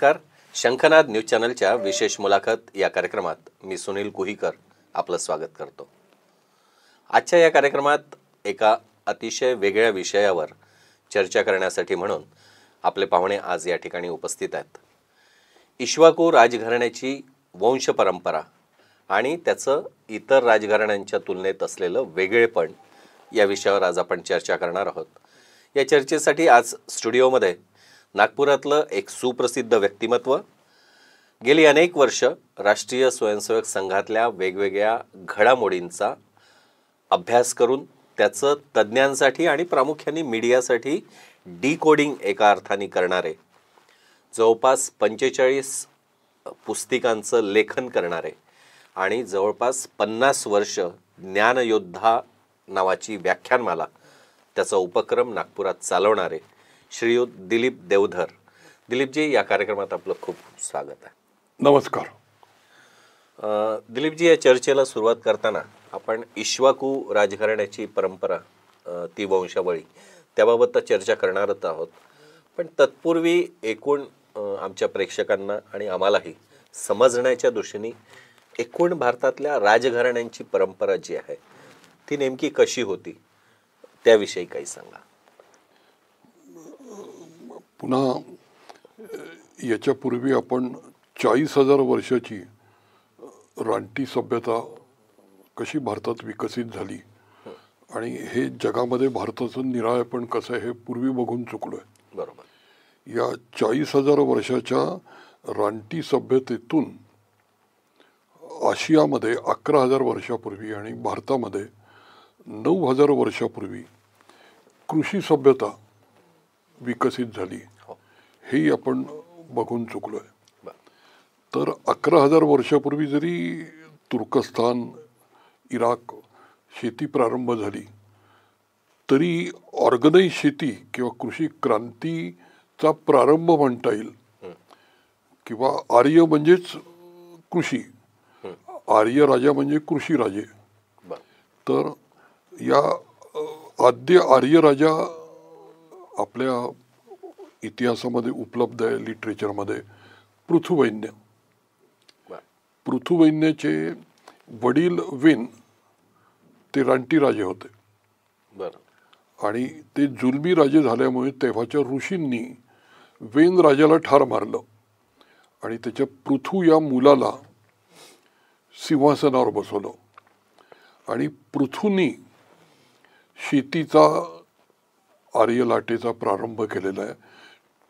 नमस्कार. शंखनाद न्यूज चॅनलच्या विशेष मुलाखत या कार्यक्रमात मी सुनील कुहीकर आपलं स्वागत करतो. आजच्या या कार्यक्रमात एका अतिशय वेगळ्या विषयावर चर्चा करण्यासाठी म्हणून आपले पाहुणे आज या ठिकाणी उपस्थित आहेत. इक्ष्वाकू राजघराण्याची वंश परंपरा आणि त्याचं इतर राजघराण्यांच्या तुलनेत असलेलं वेगळेपण या विषयावर आज आपण चर्चा करणार आहोत. या चर्चेसाठी आज स्टुडिओमध्ये नागपुरातलं एक सुप्रसिद्ध व्यक्तिमत्व, गेली अनेक वर्ष राष्ट्रीय स्वयंसेवक संघातल्या वेगवेगळ्या घडामोडींचा अभ्यास करून त्याचं तज्ज्ञांसाठी आणि प्रामुख्याने मीडियासाठी डिकोडिंग एका अर्थाने करणारे, जवळपास 45 पुस्तिकांचं लेखन करणारे आणि जवळपास 50 वर्ष ज्ञानयोद्धा नावाची व्याख्यानमाला त्याचा उपक्रम नागपुरात चालवणारे श्रीयुत दिलीप देवधर. दिलीपजी, या कार्यक्रमात आपलं खूप खूप स्वागत आहे. नमस्कार. दिलीपजी, या चर्चेला सुरुवात करताना आपण इक्ष्वाकू राजघराण्याची परंपरा, ती वंशावळी, त्याबाबत चर्चा करणारच आहोत. पण तत्पूर्वी एकूण आमच्या प्रेक्षकांना आणि आम्हालाही समजण्याच्या दृष्टीने एकूण भारतातल्या राजघराण्यांची परंपरा जी आहे ती नेमकी कशी होती त्याविषयी काही सांगा. पुन्हा याच्यापूर्वी आपण 40,000 वर्षाची रानटी सभ्यता कशी भारतात विकसित झाली आणि हे जगामध्ये भारताचं निराळेपण कसं आहे हे पूर्वी बघून चुकलोय. बरोबर. या 40,000 वर्षाच्या रानटी सभ्यतेतून आशियामध्ये 11,000 वर्षापूर्वी आणि भारतामध्ये 9,000 वर्षापूर्वी कृषी सभ्यता विकसित झाली, हे आपण बघून चुकलोय. तर 11,000 वर्षापूर्वी जरी तुर्कस्तान, इराक शेती प्रारंभ झाली तरी ऑर्गनाइज शेती किंवा कृषी क्रांतीचा प्रारंभ म्हणता येईल. किंवा आर्य म्हणजेच कृषी, आर्य राजा म्हणजे कृषी राजे. तर या आद्य आर्य राजा आपल्या इतिहासामध्ये उपलब्ध आहे, लिटरेचरमध्ये. पृथुवैन्य, पृथुवैन्याचे वडील वेन ते रानटी राजे होते. आणि ते जुलमी राजे झाल्यामुळे तेव्हाच्या ऋषींनी वेन राजाला ठार मारलं आणि त्याच्या पृथू या मुलाला सिंहासनावर बसवलं. आणि पृथूंनी शेतीचा, आर्य लाटेचा प्रारंभ केलेला आहे.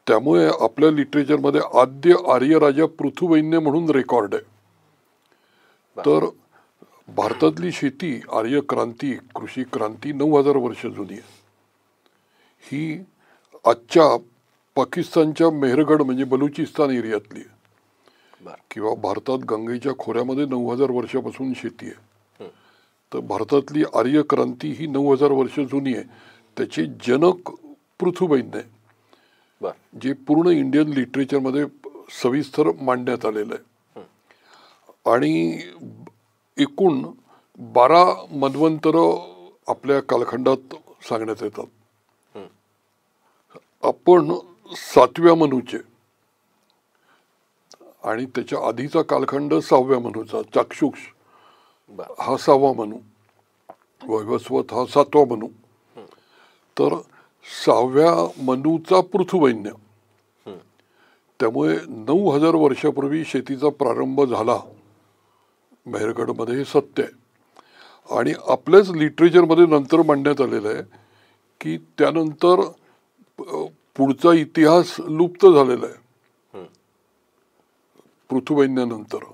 त्यामुळे आपल्या लिटरेचरमध्ये आद्य आर्य राजा पृथुवैन्य म्हणून रेकॉर्ड आहे. तर भारतातली शेती, आर्य क्रांती, कृषी क्रांती 9,000 वर्ष जुनी आहे. ही आजच्या पाकिस्तानच्या मेहरगड म्हणजे बलुचिस्तान एरियातली आहे. किंवा भारतात गंगेच्या खोऱ्यामध्ये 9,000 वर्षापासून शेती आहे. तर भारतातली आर्य क्रांती ही 9,000 वर्ष जुनी आहे. त्याचे जनक पृथुवैन्य आहे, जे पूर्ण इंडियन लिटरेचरमध्ये सविस्तर मांडण्यात आलेलं आहे. आणि एकूण 12 मन्वंतर आपल्या कालखंडात सांगण्यात येतात. आपण 7व्या मनूचे आणि त्याच्या आधीचा कालखंड 6व्या मनूचा, चाक्षुष हा 6वा मनू, वैवस्वत हा 7वा मनू. तर 6व्या मनूचा पृथुवैन्य. त्यामुळे 9,000 वर्षापूर्वी शेतीचा प्रारंभ झाला मेहरगडमध्ये, हे सत्य आहे. आणि आपल्याच लिटरेचरमध्ये नंतर मांडण्यात आलेलं आहे की त्यानंतर पुढचा इतिहास लुप्त झालेला आहे. पृथुवैन्यानंतर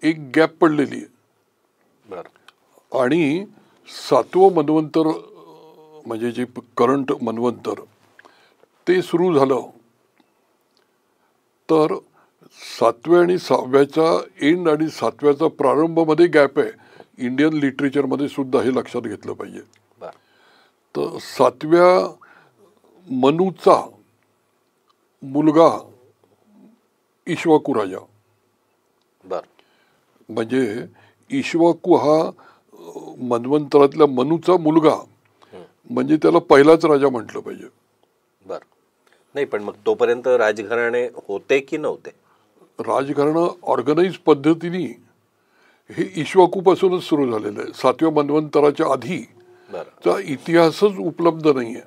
एक गॅप पडलेली आहे. आणि 7वं मन्वंतर म्हणजे जे करंट मन्वंतर ते सुरू झालं. तर 7व्या आणि 6व्याचा एंड आणि 7व्याचा प्रारंभामध्ये गॅप आहे. इंडियन लिटरेचरमध्ये सुद्धा हे लक्षात घेतलं पाहिजे. तर 7व्या मनूचा मुलगा इक्ष्वाकू राजा, म्हणजे इक्ष्वाकू हा मन्वंतरातल्या मनूचा मुलगा, म्हणजे त्याला पहिलाच राजा म्हटलं पाहिजे. नाही, पण मग तोपर्यंत राजघराणे होते की नव्हते? राजघराणं ऑर्गनाइज पद्धतीने हे इक्ष्वाकूपासूनच सुरू झालेलं आहे. 7व्या मन्वंतराच्या आधी बरं चा इतिहासच उपलब्ध नाहीये.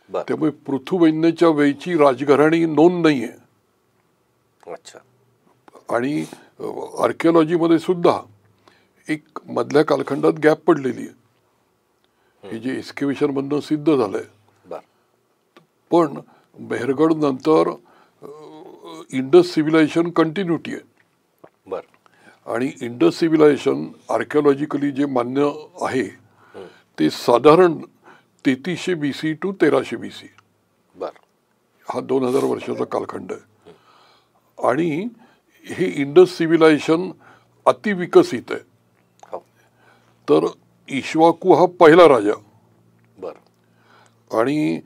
बरं. त्यामुळे पृथुवैन्याच्या वेळची राजघराणी नोंद नाहीये. अच्छा. आणि आर्किओलॉजीमध्ये सुद्धा एक मधल्या कालखंडात गॅप पडलेली आहे, हे जे एक्सकेव्हेशन मधनं सिद्ध झालंय. बरं पण मेहरगड नंतर इंडस सिव्हिलायझेशन कंटिन्युटी आहे. बरं आणि इंडस सिव्हिलायझेशन आर्किओलॉजिकली जे मान्य आहे ते साधारण 3300 BC टू 1300 BC. बरं हा 2000 वर्षाचा कालखंड आहे. आणि हे इंडस सिव्हिलायझेशन अतिविकसित आहे. हो. तर इक्ष्वाकू हा पहिला राजा बरं आणि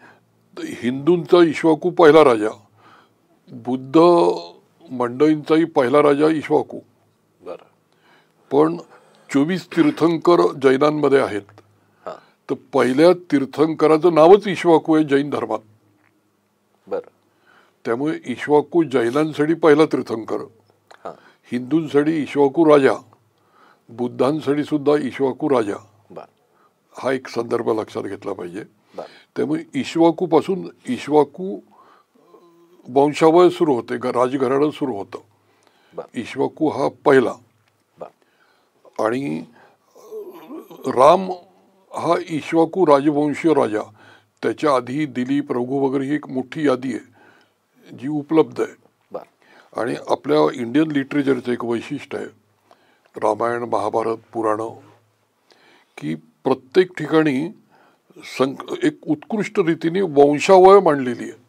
हिंदूंचा इक्ष्वाकू पहिला राजा, बुद्ध मंडळींचाही पहिला राजा इक्ष्वाकू. बरं पण 24 तीर्थंकर जैनांमध्ये आहेत. हां तर पहिल्या तीर्थंकराचं नावच इक्ष्वाकू आहे जैन धर्मात. बरं त्यामुळे इक्ष्वाकू जैनांसाठी पहिला तीर्थंकर, हां हिंदूंसाठी इक्ष्वाकू राजा, बुद्धांसाठी सुद्धा इक्ष्वाकू राजा. बरं हा एक संदर्भ लक्षात घेतला पाहिजे. बरं त्यामुळे इक्ष्वाकूपासून इक्ष्वाकू वंशावळ सुरू होते, राजघराणं सुरू होतं. बरं इक्ष्वाकू हा पहिला. बरं आणि राम हा इक्ष्वाकू राजवंशीय राजा. त्याच्या आधी दिलीप, रघु वगैरे ही एक मोठी यादी आहे जी उपलब्ध आहे. बरं आणि आपल्या इंडियन लिटरेचरचं एक वैशिष्ट्य आहे, रामायण, महाभारत, पुराणं, की प्रत्येक ठिकाणी एक उत्कृष्ट रीतीने वंशावळ मांडलेली आहे.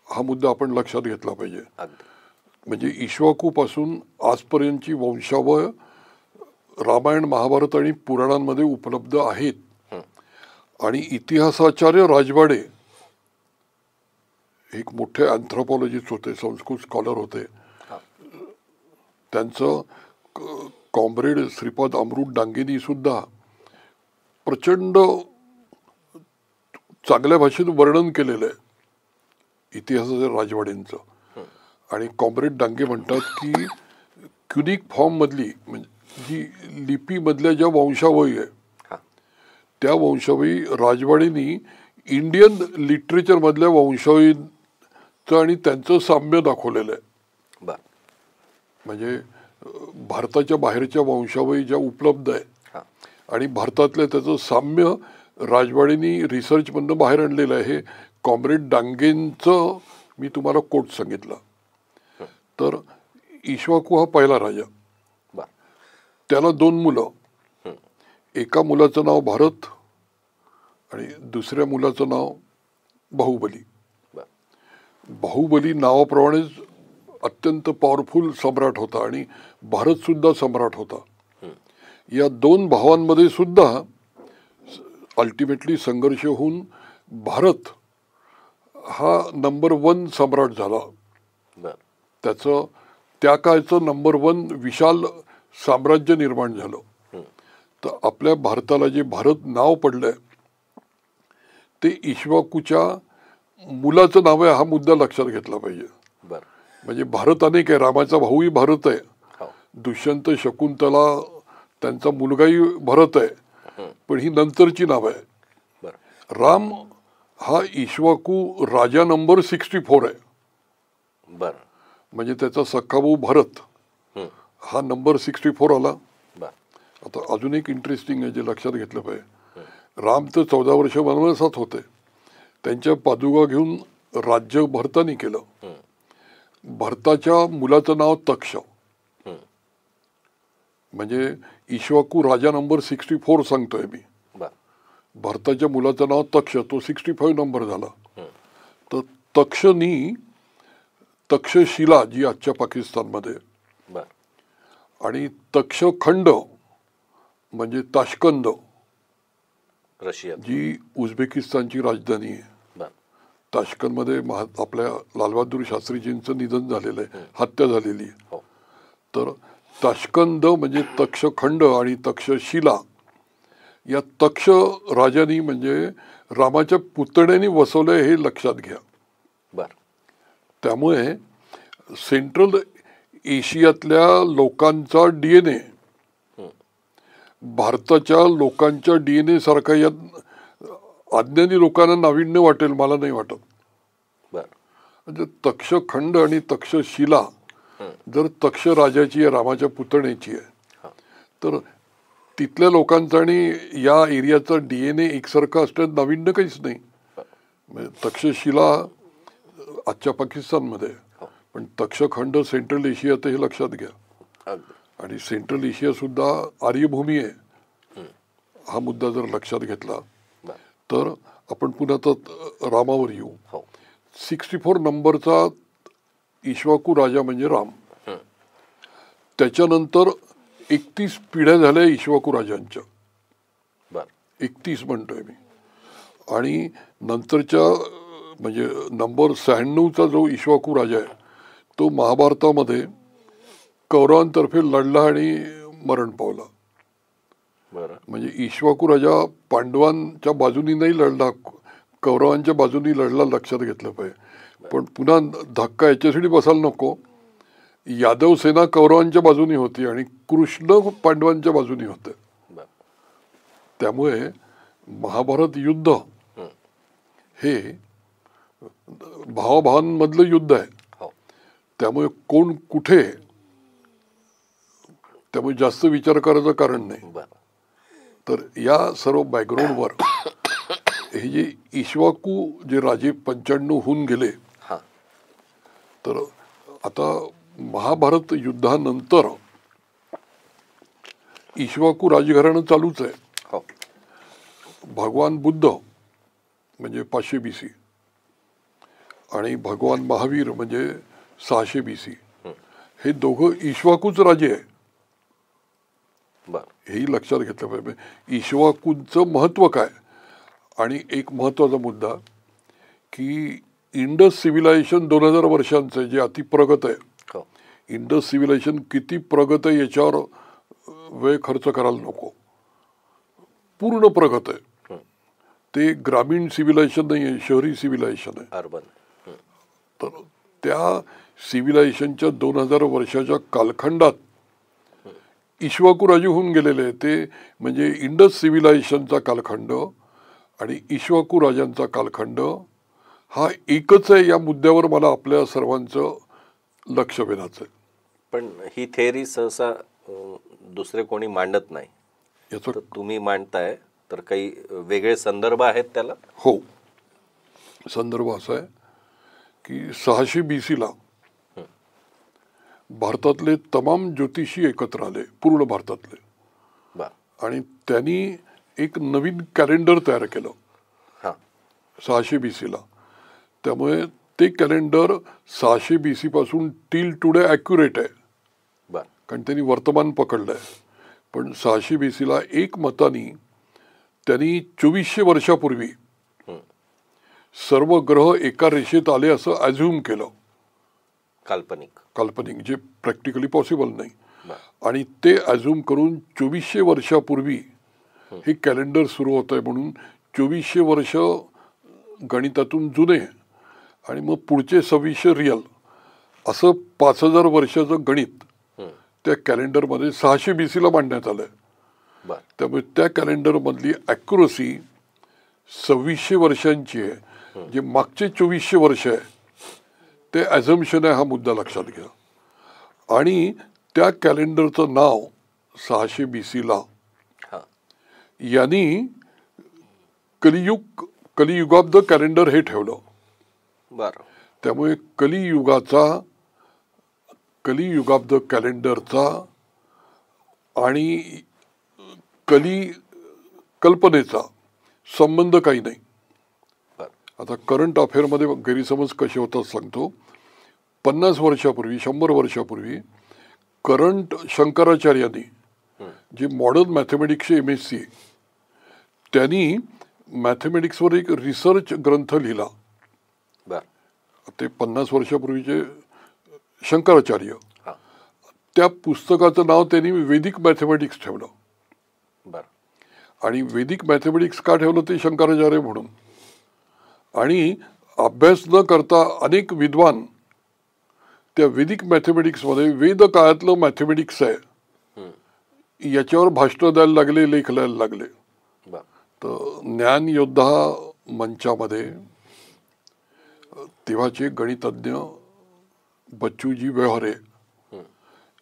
हा मुद्दा आपण लक्षात घेतला पाहिजे. अगदी. म्हणजे इक्ष्वाकूपासून आजपर्यंतची वंशावळ रामायण, महाभारत आणि पुराणांमध्ये उपलब्ध आहेत. आणि इतिहासाचार्य राजवाडे एक मोठे अँथ्रोपॉलॉजिस्ट होते, संस्कृत स्कॉलर होते. त्यांचं कॉम्रेड श्रीपाद अमृत डांगेनी सुद्धा प्रचंड चांगल्या भाषेत वर्णन केलेलं आहे इतिहासाच्या राजवाड्यांचं. आणि कॉम्रेड डांगे म्हणतात की क्युनिक फॉर्म मधली, म्हणजे जी लिपीमधल्या ज्या वंशावळी आहे त्या वंशावळी राजवाड्यांनी इंडियन लिटरेचर मधल्या वंशावळीचं आणि त्यांचं साम्य दाखवलेलं आहे. बरं म्हणजे भारताच्या बाहेरच्या वंशावळी ज्या उपलब्ध आहे आणि भारतातल्या त्याचं साम्य राजवाड्यांनी रिसर्चमधनं बाहेर आणलेलं आहे. हे कॉम्रेड डांगेंचं मी तुम्हाला कोट सांगितलं. तर इक्ष्वाकू हा पहिला राजा. त्याला 2 मुलं, एका मुलाचं नाव भारत आणि दुसऱ्या मुलाचं नाव बाहुबली. बाहुबली नावाप्रमाणेच अत्यंत पॉवरफुल सम्राट होता आणि भारत सुद्धा सम्राट होता. या 2 भावांमध्ये सुद्धा अल्टिमेटली संघर्ष होऊन भारत हा नंबर 1 सम्राट झाला. त्याचं त्या काळचं नंबर 1 विशाल साम्राज्य निर्माण झालं. तर आपल्या भारताला जे भारत नाव पडलंय ते इक्ष्वाकूच्या मुलाचं नाव आहे, हा मुद्दा लक्षात घेतला पाहिजे. म्हणजे भारत अनेक आहे, रामाचा भाऊही भारत आहे, दुष्यंत, शकुंतला, त्यांचा मुलगाही भरत आहे, पण ही नंतरची नाव आहे. राम हा इक्ष्वाकू राजा नंबर 64 आहे. म्हणजे त्याचा सख्खा भाऊ भरत हा नंबर 64 आला. आता अजून एक इंटरेस्टिंग आहे जे लक्षात घेतलं पाहिजे. राम तर 14 वर्ष वनवासात होते, त्यांच्या पादुका घेऊन राज्य भरतानी केलं. भरताच्या मुलाचं नाव तक्ष. म्हणजे इक्ष्वाकू राजा नंबर 64 सांगतोय मी. भरताच्या मुलाचं नाव तक्ष, तो 65 नंबर झाला. तर तक्षनी तक्षशिला जी आजच्या पाकिस्तानमध्ये, आणि तक्षखंड म्हणजे ताशकंद रशिया जी उझबेकिस्तानची राजधानी आहे. ताशकंदमध्ये आपल्या लालबहादूर शास्त्रीजींचं निधन झालेलं आहे, हत्या झालेली आहे. तर ताशकंद म्हणजे तक्षखंड आणि तक्षशिला या तक्ष राजानी म्हणजे रामाच्या पुतण्यानी वसवलंय हे लक्षात घ्या. बर. त्यामुळे सेंट्रल एशियातल्या लोकांचा डीएनए भारताच्या लोकांच्या डीएनए सारखा या अज्ञानी लोकांना नाविन्य वाटेल मला नाही वाटत. बर. म्हणजे तक्षखंड आणि तक्षशिला जर तक्ष राजाची आहे, रामाच्या पुतण्याची आहे, तर तिथल्या लोकांचा आणि या एरियाचा डीएनए एकसारखा असण्यात नाविन्य काहीच नाही. म्हणजे तक्षशिला आजच्या पाकिस्तानमध्ये, पण तक्षखंड सेंट्रल एशियात हे लक्षात घ्या. आणि सेंट्रल एशिया सुद्धा आर्यभूमी आहे हा मुद्दा जर लक्षात घेतला तर आपण पुन्हा तर रामावर येऊ. 64 नंबरचा इक्ष्वाकू राजा म्हणजे राम. त्याच्यानंतर 31 पिढ्या झाल्या इक्ष्वाकू राजांच्या. 31 म्हणतोय मी. आणि नंतरच्या म्हणजे नंबर 96चा जो इक्ष्वाकू राजा आहे तो महाभारतामध्ये कौरवांतर्फे लढला आणि मरण पावला. म्हणजे इक्ष्वाकू राजा पांडवांच्या बाजूनी नाही लढला, कौरवांच्या बाजूनी लढला, लक्षात घेतलं पाहिजे. पण पुन्हा धक्का याच्यासाठी बसायला नको, यादव सेना कौरवांच्या बाजूनी होती आणि कृष्ण पांडवांच्या बाजूनी होते. त्यामुळे महाभारत युद्ध हे भावाभावांमधलं युद्ध आहे. त्यामुळे कोण कुठे, त्यामुळे जास्त विचार करायचं कारण नाही. तर या सर्व बॅकग्राऊंडवर हे जे इक्ष्वाकू जे राजे 95 होऊन गेले, तर आता महाभारत युद्धानंतर इक्ष्वाकू राजघराणं चालूच आहे. भगवान बुद्ध म्हणजे 500 BC आणि भगवान महावीर म्हणजे 600 BC, हे दोघं इक्ष्वाकूच राजे आहे. हेही लक्षात घेतलं पाहिजे. इक्ष्वाकूंचं महत्व काय. आणि एक महत्वाचा मुद्दा की इंडस सिव्हिलायझेशन 2000 वर्षांचं जे अतिप्रगत आहे, इंडस सिव्हिलायझेशन किती प्रगत आहे याच्यावर वेळ खर्च करायला नको. पूर्ण प्रगत आहे. ते ग्रामीण सिव्हिलायझेशन नाही आहे, शहरी सिव्हिलायझेशन आहे, अर्बन. तर त्या सिव्हिलायझेशनच्या 2000 वर्षाच्या कालखंडात इक्ष्वाकू राजे होऊन गेलेले. ते म्हणजे इंडस सिव्हिलायझेशनचा कालखंड आणि इक्ष्वाकू राजांचा कालखंड हा एकच आहे. या मुद्द्यावर मला आपल्या सर्वांचं लक्ष वेधायचं आहे. पण ही थेअरी सहसा दुसरे कोणी मांडत नाही. याचं तुम्ही मांडताय तर काही वेगळे संदर्भ आहेत त्याला? हो, संदर्भ असा आहे की 600 BC ला भारतातले तमाम ज्योतिषी एकत्र आले, पूर्ण भारतातले, आणि त्यांनी एक नवीन कॅलेंडर तयार केलं 600 BC ला. त्यामुळे ते कॅलेंडर 600 BC पासून टिल टुडे ॲक्युरेट आहे, कारण त्यांनी वर्तमान पकडलं आहे. पण 600 BC ला एक मतानी त्यांनी 2400 वर्षापूर्वी सर्व ग्रह एका रेषेत आले असं ॲझ्युम केलं. काल्पनिक जे प्रॅक्टिकली पॉसिबल नाही. आणि ते ॲझ्युम करून 2400 वर्षापूर्वी हे कॅलेंडर सुरू होत आहे म्हणून 2400 वर्ष गणितातून जुने आणि मग पुढचे 2600 रिअल असं 5000 वर्षाचं गणित त्या कॅलेंडरमध्ये 600 BC ला मांडण्यात आलंय. त्यामुळे त्या कॅलेंडरमधली ॲक्युरसी 2600 वर्षांची आहे. जे मागचे 2400 वर्ष आहे ते ॲझम्पशन आहे, हा मुद्दा लक्षात घ्या. आणि त्या कॅलेंडरचं नाव 600 BC ला यांनी कलियुग ऑफ द कॅलेंडर हे ठेवलं. त्यामुळे कलियुग ऑफ द कॅलेंडरचा आणि कल्पनेचा संबंध काही नाही. आता करंट अफेअरमध्ये गैरसमज कसे होतात सांगतो. 50 वर्षापूर्वी 100 वर्षापूर्वी करंट शंकराचार्यांनी जे मॉडर्न मॅथमॅटिक्सचे MSc त्यांनी मॅथमॅटिक्सवर एक रिसर्च ग्रंथ लिहिला. ते 50 वर्षापूर्वीचे शंकराचार्य, त्या पुस्तकाचं नाव त्यांनी वैदिक मॅथमॅटिक्स ठेवलं. आणि वैदिक मॅथमॅटिक्स का ठेवलं ते शंकराचार्य म्हणून. आणि अभ्यास न करता अनेक विद्वान त्या वैदिक मॅथमॅटिक्समध्ये वेद काळातलं मॅथमॅटिक्स आहे याच्यावर भाषण द्यायला लागले, लेख लिहायला लागले. तर ज्ञान योद्धा मंचामध्ये तेव्हाचे गणितज्ञ बच्चूजी व्यवहारे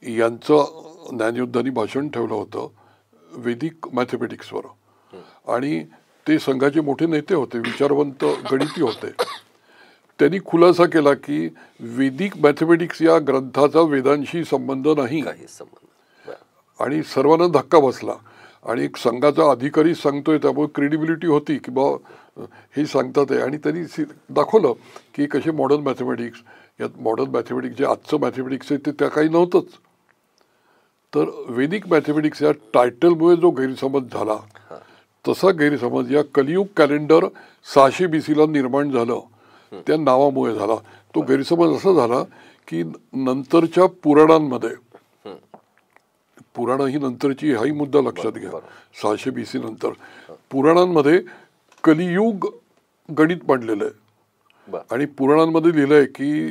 यांचं ज्ञानयोद्धांनी भाषण ठेवलं होतं वैदिक मॅथमॅटिक्सवर. आणि ते संघाचे मोठे नेते होते, विचारवंत गणिती होते. त्यांनी खुलासा केला की वैदिक मॅथमॅटिक्स या ग्रंथाचा वेदांशी संबंध नाही. आणि सर्वांना धक्का बसला. आणि एक संघाचा अधिकारी सांगतोय त्यामुळे क्रेडिबिलिटी होती की बा हे सांगतात आहे. आणि त्यांनी दाखवलं की कसे मॉडर्न मॅथमॅटिक्स, यात मॉडर्न मॅथमॅटिक्स जे आजचं मॅथमॅटिक्स आहे ते त्या काही नव्हतंच. तर वैदिक मॅथमॅटिक्स या टायटलमुळे जो गैरसमज झाला तसा गैरसमज या कलियुग कॅलेंडर 600 BC ला निर्माण झालं त्या नावामुळे झाला. तो गैरसमज असा झाला की नंतरच्या पुराणांमध्ये, पुराण ही नंतरची हाही मुद्दा लक्षात घ्या, 600 BC नंतर पुराणांमध्ये कलियुग गणित मांडलेलं आहे. आणि पुराणांमध्ये लिहिलंय की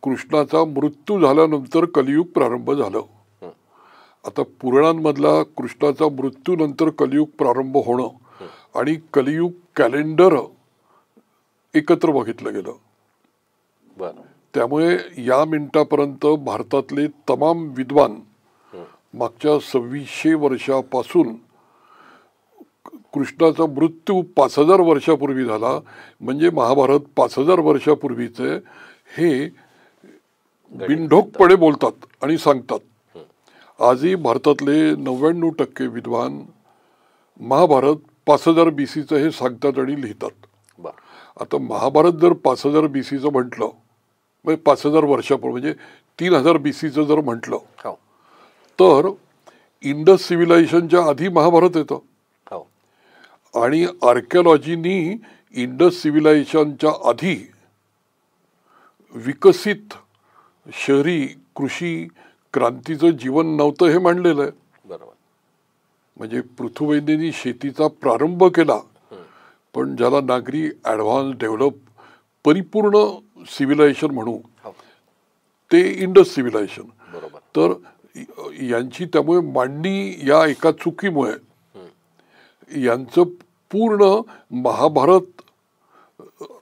कृष्णाचा मृत्यू झाल्यानंतर कलियुग प्रारंभ झालं. आता पुराणांमधला कृष्णाचा मृत्यू नंतर कलियुग प्रारंभ होणं आणि कलियुग कॅलेंडर एकत्र बघितलं गेलं. त्यामुळे या मिनिटापर्यंत भारतातले तमाम विद्वान मागच्या 2600 वर्षापासून कृष्णाचा मृत्यू 5000 वर्षापूर्वी झाला म्हणजे महाभारत 5000 वर्षापूर्वीचे हे बिनढोकपणे बोलतात आणि सांगतात. आजही भारतातले 99% विद्वान महाभारत 5000 BCचं हे सांगतात आणि लिहितात. आता महाभारत जर 5000 BCचं म्हटलं म्हणजे 5000 वर्षापूर्वी म्हणजे 3000 BCचं जर म्हटलं तर इंडस सिव्हिलायझेशनच्या आधी महाभारत येतं. आणि आर्किओलॉजीनी इंडस सिव्हिलायझेशनच्या आधी विकसित शहरी कृषी क्रांतीचं जीवन नव्हतं हे मांडलेलं आहे. म्हणजे पृथ्वीवैद्यांनी शेतीचा प्रारंभ केला पण ज्याला नागरी ॲडव्हान्स डेव्हलप परिपूर्ण सिव्हिलायझेशन म्हणू ते इंडस सिव्हिलायझेशन. तर यांची त्यामुळे मांडणी या एका चुकीमुळे यांचं पूर्ण महाभारत.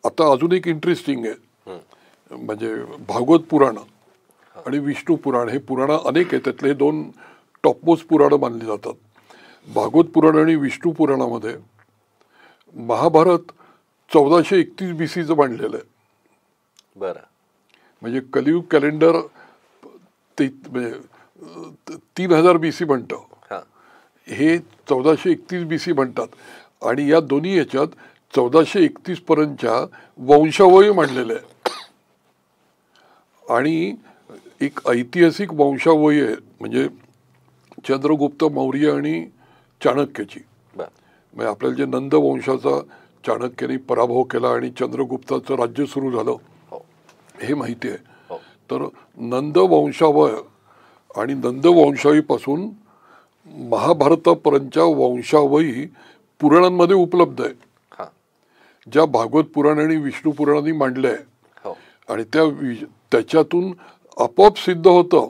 आता अजून एक इंटरेस्टिंग आहे म्हणजे भागवत पुराण आणि विष्णू पुराण हे पुराण अनेक आहेत, त्यातले 2 टॉपमोस्ट पुराणं मानली जातात. भागवत पुराण आणि विष्णू पुराणामध्ये महाभारत 1431 BCचं मांडलेलं आहे. म्हणजे कलियुग कॅलेंडर म्हणजे 3000 BC म्हणतं, हे 1431 BC म्हणतात. आणि या दोन्ही याच्यात 1431 पर्यंतच्या वंशावळी मांडलेल्या आहे. आणि एक ऐतिहासिक वंशावळी आहे म्हणजे चंद्रगुप्त मौर्य आणि चाणक्याची. म्हणजे आपल्याला जे नंद वंशाचा चाणक्याने पराभव केला आणि चंद्रगुप्ताचं राज्य सुरू झालं हे माहिती आहे. तर नंद वंशावळ आणि नंद वंशावळीपासून महाभारतापर्यंतच्या वंशावळी पुराणांमध्ये उपलब्ध आहे ज्या भागवत पुराण आणि विष्णू पुराणांनी मांडल्या आहे. आणि त्याच्यातून आपोआप सिद्ध होतं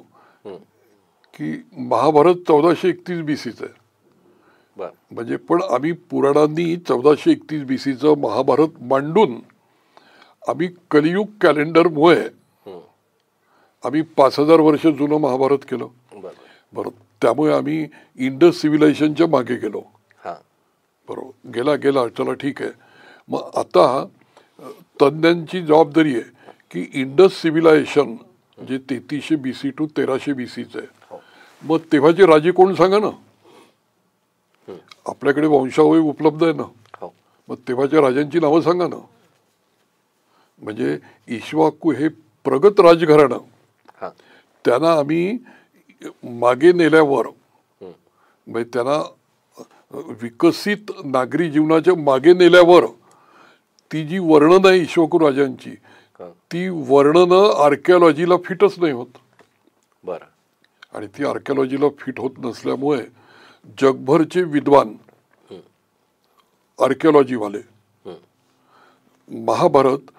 की महाभारत 1431 BCचं आहे. म्हणजे पण आम्ही पुराणांनी 1431 BCचं महाभारत मांडून आम्ही कलियुग कॅलेंडरमुळे आम्ही 5000 वर्ष जुनं महाभारत केलं. बरोबर. त्यामुळे आम्ही इंडस सिव्हिलायझेशनच्या मागे गेलो. बरोबर. गेला चला ठीक आहे. मग आता तज्ञांची जबाबदारी आहे की इंडस सिव्हिलायझेशन जे 3300 BC to 1300 BCचं आहे. मग तेव्हाचे राजे कोण सांगा ना. आपल्याकडे वंशावळी उपलब्ध आहे ना. मग तेव्हाच्या राजांची नावं सांगा ना. म्हणजे इक्ष्वाकू हे प्रगत राजघराणं, त्यांना आम्ही मागे नेल्यावर म्हणजे त्यांना विकसित नागरी जीवनाच्या मागे नेल्यावर ती जी वर्णनं आहे इक्ष्वाकू राजांची ती वर्णनं आर्किओलॉजीला फिटच नाही होत. आणि ती आर्किओलॉजीला फिट होत नसल्यामुळे जगभरचे विद्वान आर्किओलॉजीवाले महाभारत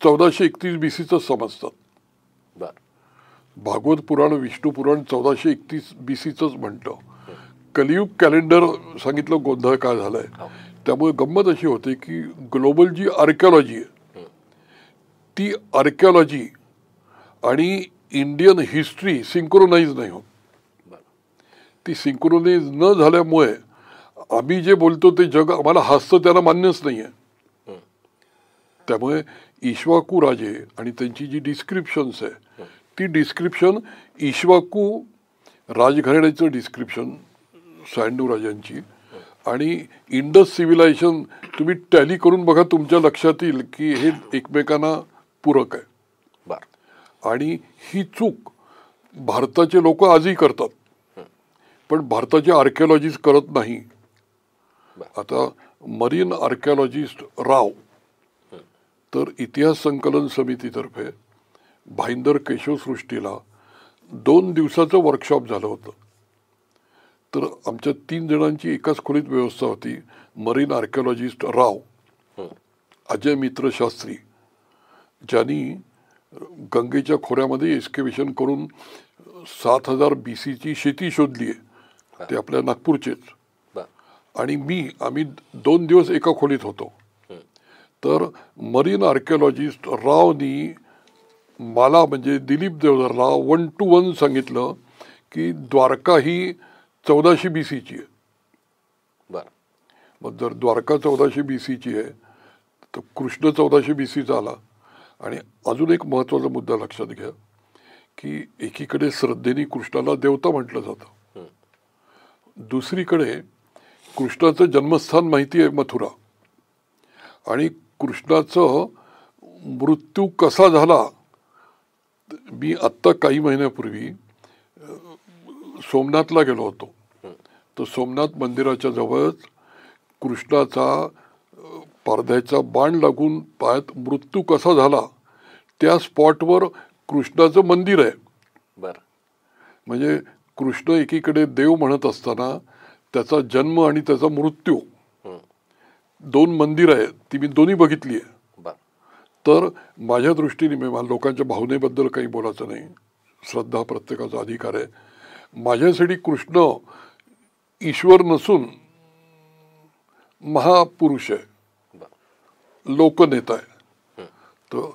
1431 BCचं समजतात. बर. भागवत पुराण विष्णू पुराण 1431 BCचंच म्हणतं. कलियुग कॅलेंडर सांगितलं गोंधळ काय झालाय. त्यामुळे गंमत अशी होते की ग्लोबल जी आर्किओलॉजी आहे ती आर्किओलॉजी आणि इंडियन हिस्ट्री सिंक्रोनाइज नाही होत. ती सिंक्रोनाइज न झाल्यामुळे आम्ही जे बोलतो ते जग आम्हाला हसतं, त्याला मान्यच नाहीये. त्यामुळे इक्ष्वाकू राजे आणि त्यांची जी डिस्क्रिप्शन्स आहे ती डिस्क्रिप्शन इक्ष्वाकू राजघराण्याचं डिस्क्रिप्शन सॅन्डू राजांची आणि इंडस सिव्हिलायझेशन तुम्ही टॅली करून बघा, तुमच्या लक्षात येईल की हे एकमेकांना पूरक आहे. आणि ही चूक भारताचे लोक आजही करतात, पण भारताचे आर्किओलॉजिस्ट करत नाही. आता मरीन आर्किओलॉजिस्ट राव तर इतिहास संकलन समितीतर्फे भाईंदर केशवसृष्टीला 2 दिवसाचं वर्कशॉप झालं होतं. तर आमच्या 3 जणांची एकाच खोलीत व्यवस्था होती. मरीन आर्किओलॉजिस्ट राव, अजय मित्र शास्त्री, ज्यांनी गंगेच्या खोऱ्यामध्ये एक्स्केव्हेशन करून 7000 BCची शेती शोधली आहे, ते आपल्या नागपूरचेच. आणि आम्ही 2 दिवस एका खोलीत होतो. तर मरीन आर्किओलॉजिस्ट रावनी मला म्हणजे दिलीप देवधरला 1 to 1 सांगितलं की द्वारका ही 1400 BCची आहे. मग जर द्वारका 1400 BCची आहे तर कृष्ण 1400 BCचा आला. आणि अजून एक महत्वाचा मुद्दा लक्षात घ्या की एकीकडे श्रद्धेने कृष्णाला देवता म्हटलं जातं, दुसरीकडे कृष्णाचं जन्मस्थान माहिती आहे मथुरा, आणि कृष्णाचं मृत्यू कसा झाला. मी आत्ता काही महिन्यापूर्वी सोमनाथला गेलो होतो. तर सोमनाथ मंदिराच्या जवळच कृष्णाचा पडद्याचा बाण लागून पायात मृत्यू कसा झाला त्या स्पॉटवर कृष्णाचं मंदिर आहे. म्हणजे कृष्ण एकीकडे देव म्हणत असताना त्याचा जन्म आणि त्याचा मृत्यू 2 मंदिर आहेत, ती मी दोन्ही बघितली आहे. तर माझ्या दृष्टीने मला लोकांच्या भावनेबद्दल काही बोलायचं नाही, श्रद्धा प्रत्येकाचा अधिकार आहे. माझ्यासाठी कृष्ण ईश्वर नसून महापुरुष आहे, लोकनेता आहे. तर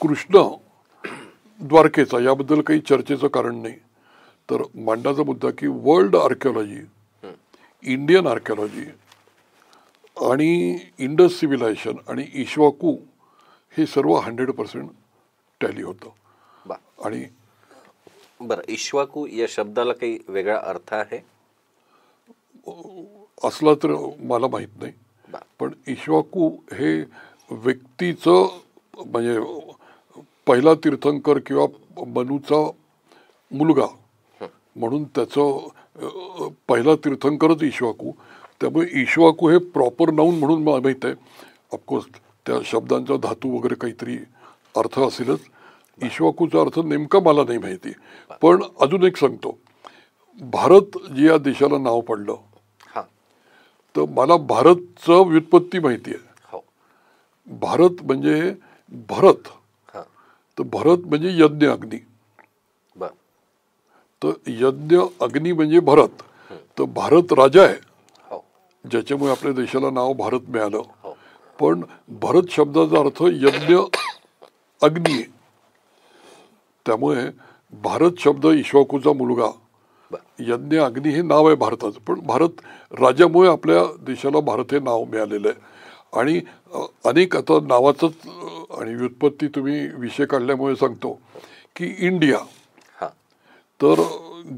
कृष्ण द्वारकेचा याबद्दल काही चर्चेचं कारण नाही. तर मांडाचा मुद्दा की वर्ल्ड आर्किओलॉजी, इंडियन आर्किओलॉजी आणि इंडस सिव्हिलायझेशन आणि इक्ष्वाकू हे सर्व 100% टॅली होतं. आणि बरं, इक्ष्वाकू या शब्दाला काही वेगळा अर्थ आहे असला तर मला माहित नाही, पण इक्ष्वाकू हे व्यक्तीचं म्हणजे पहिला तीर्थंकर किंवा मनूचा मुलगा म्हणून त्याचं पहिला तीर्थंकरच इक्ष्वाकू. त्यामुळे इक्ष्वाकू हे प्रॉपर नाऊन म्हणून मला माहीत आहे. ऑफकोर्स त्या शब्दांचा धातू वगैरे काहीतरी अर्थ असेलच. इक्ष्वाकूचा अर्थ नेमका मला नाही माहिती. पण अजून एक सांगतो, भारत जे या देशाला नाव पडलं तर मला भारतचं व्युत्पत्ती माहिती आहे. भारत म्हणजे भरत, तर भरत म्हणजे यज्ञ अग्नी, तर यज्ञ अग्नी म्हणजे भरत. तर भारत राजा आहे ज्याच्यामुळे आपल्या देशाला नाव भारत मिळालं. पण भरत शब्दाचा अर्थ यज्ञ अग्नी आहे. त्यामुळे भारत शब्द इक्ष्वाकूचा मुलगा, यज्ञ अग्नी हे नाव आहे भारताचं. पण भारत राजामुळे आपल्या देशाला भारत हे नाव मिळालेलं आहे. आणि अनेक आता नावाचंच आणि व्युत्पत्ती तुम्ही विषय काढल्यामुळे सांगतो की इंडिया, तर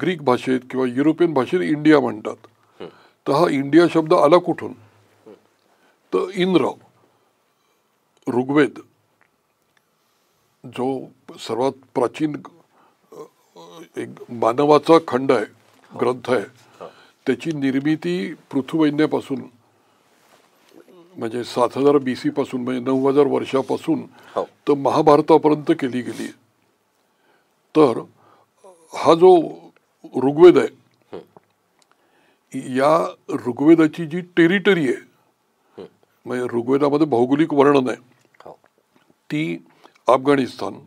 ग्रीक भाषेत किंवा युरोपियन भाषेत इंडिया म्हणतात. तर हा इंडिया शब्द आला कुठून, तर इंद्र, ऋग्वेद जो सर्वात प्राचीन एक मानवाचा खंड आहे, ग्रंथ आहे, त्याची निर्मिती पृथ्वीवैन्यापासून म्हणजे 7000 BC पासून म्हणजे 9000 वर्षापासून तर महाभारतापर्यंत केली गेली. तर हा जो ऋग्वेद आहे या ऋग्वेदाची जी टेरिटरी आहे, म्हणजे ऋग्वेदामध्ये भौगोलिक वर्णन आहे, हो. ती अफगाणिस्तान,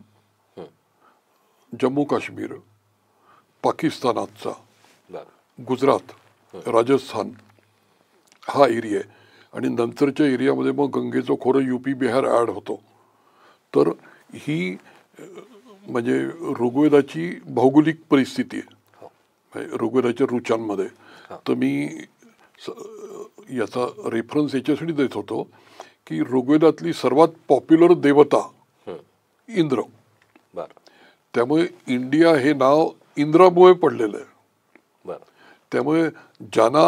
जम्मू काश्मीर, पाकिस्तान आजचा, बरं. गुजरात, राजस्थान हा एरिया आहे. आणि नंतरच्या एरियामध्ये मग गंगेचं खोरं युपी बिहार ॲड होतो. तर ही म्हणजे ऋग्वेदाची भौगोलिक परिस्थिती आहे, म्हणजे ऋग्वेदाच्या ऋचांमध्ये. तर मी याचा रेफरन्स याच्यासाठी देत होतो की ऋग्वेदातली सर्वात पॉप्युलर देवता इंद्र. बरं. त्यामुळे इंडिया हे नाव इंद्रामुळे पडलेलं आहे. बरं. त्यामुळे ज्यांना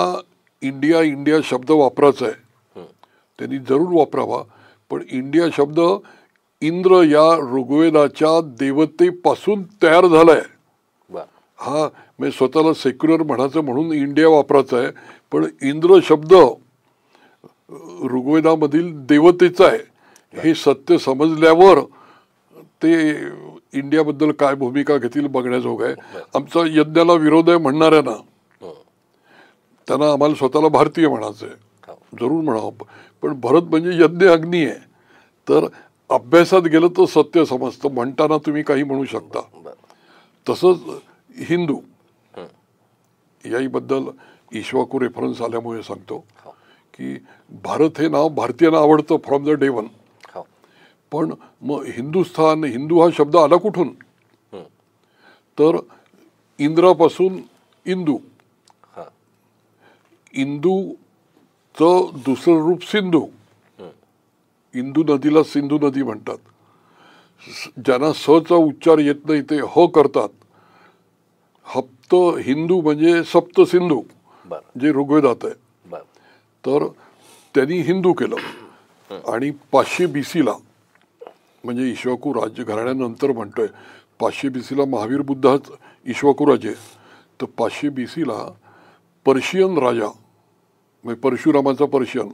इंडिया इंडिया शब्द वापरायचा आहे त्यांनी जरूर वापरावा. पण इंडिया शब्द इंद्र या ऋग्वेदाच्या देवतेपासून तयार झालाय. बरं. हा म्हणजे स्वतःला सेक्युलर म्हणायचं म्हणून इंडिया वापरायचा आहे, पण इंद्र शब्द ऋग्वेदामधील देवतेचा आहे हे सत्य समजल्यावर ते इंडियाबद्दल काय भूमिका घेतील बघण्याजोग आहे. आमचा यज्ञाला विरोध आहे म्हणणाऱ्यांना त्यांना आम्हाला स्वतःला भारतीय म्हणायचं आहे, जरूर म्हणावं. पण भरत म्हणजे यज्ञ अग्नी आहे. तर अभ्यासात गेलं तर सत्य समजतं, म्हणताना तुम्ही काही म्हणू शकता. तसंच हिंदू याबद्दल ईश्वाकू रेफरन्स आल्यामुळे सांगतो की भारत हे नाव भारतीयांना आवडतं फ्रॉम द डे वन. पण मग हिंदुस्थान, हिंदू हा शब्द आला कुठून? तर इंद्रापासून इंदू, इंदूचं दुसरं रूप सिंधू. इंदू नदीला सिंधू नदी म्हणतात. ज्यांना सचा उच्चार येत नाही ते ह करतात. हप्त हिंदू म्हणजे सप्त सिंधू जे ऋग्वेदात आहे. तर त्यांनी हिंदू केलं. आणि 500 BC ला म्हणजे ईश्वाकू राज्य घराण्यानंतर म्हणतोय, 500 BC ला महावीर बुद्धाच ईश्वाकू राजे. तर 500 BC ला पर्शियन राजा म्हणजे परशुरामाचा पर्शियन